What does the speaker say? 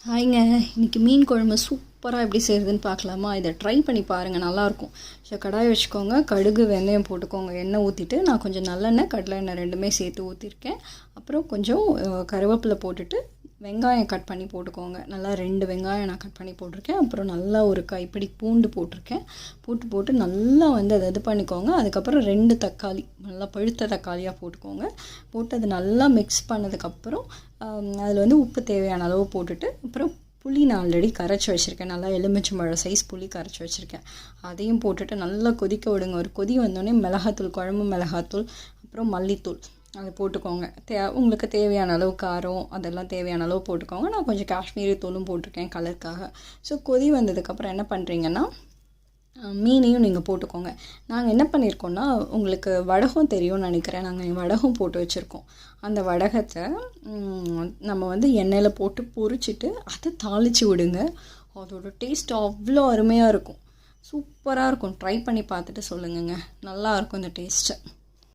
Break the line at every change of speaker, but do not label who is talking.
ஹாய்ங்க, இன்றைக்கி மீன் குழம்பு சூப்பராக எப்படி செய்கிறதுன்னு பார்க்கலாமா? இதை ட்ரை பண்ணி பாருங்கள், நல்லாயிருக்கும். ஸோ கடாய் வச்சுக்கோங்க, கடுகு வெந்தயம் போட்டுக்கோங்க, எண்ணெய் ஊற்றிட்டு நான் கொஞ்சம் நல்லெண்ணெய் கடலை எண்ணெய் ரெண்டுமே சேர்த்து ஊற்றிருக்கேன். அப்புறம் கொஞ்சம் கருவேப்பிலை போட்டுட்டு வெங்காயம் கட் பண்ணி போட்டுக்கோங்க. நல்லா 2 வெங்காயம் நான் கட் பண்ணி போட்டிருக்கேன். அப்புறம் நல்லா ஒரு கைப்பிடி பூண்டு போட்டிருக்கேன். போட்டு நல்லா அதை இது பண்ணிக்கோங்க. அதுக்கப்புறம் 2 தக்காளி நல்லா பழுத்த தக்காளியாக போட்டுக்கோங்க. போட்டு அது நல்லா மிக்ஸ் பண்ணதுக்கப்புறம் அதில் உப்பு தேவையான அளவு போட்டுட்டு, அப்புறம் புளி நான் ஆல்ரெடி கரைச்சி வச்சுருக்கேன். நல்லா எலுமிச்சம்பழம் சைஸ் புளி கரைச்சி வச்சுருக்கேன். அதையும் போட்டுட்டு நல்லா கொதிக்க விடுங்க. ஒரு கொதி வந்தோடனே மிளகாத்தூள், குழம்பு மிளகாத்தூள், அப்புறம் மல்லித்தூள் அதை போட்டுக்கோங்க. உங்களுக்கு தேவையான அளவு காரம் அதெல்லாம் தேவையான அளவு போட்டுக்கோங்க. நான் கொஞ்சம் காஷ்மீரி தூளும் போட்டிருக்கேன் கலருக்காக. ஸோ கொதி வந்ததுக்கப்புறம் என்ன பண்ணுறீங்கன்னா, மீனையும் நீங்கள் போட்டுக்கோங்க. நாங்கள் என்ன பண்ணியிருக்கோன்னா, உங்களுக்கு வடகம் தெரியும்னு நினைக்கிறேன். நாங்கள் வடகம் போட்டு வச்சுருக்கோம். அந்த வடகத்தை நம்ம எண்ணெயில் போட்டு பொரிச்சிட்டு அதை தாளித்து விடுங்க. அதோட டேஸ்ட் அவ்வளோ அருமையாக இருக்கும். சூப்பராக இருக்கும். ட்ரை பண்ணி பார்த்துட்டு சொல்லுங்கங்க. நல்லாயிருக்கும் இந்த டேஸ்ட்டு.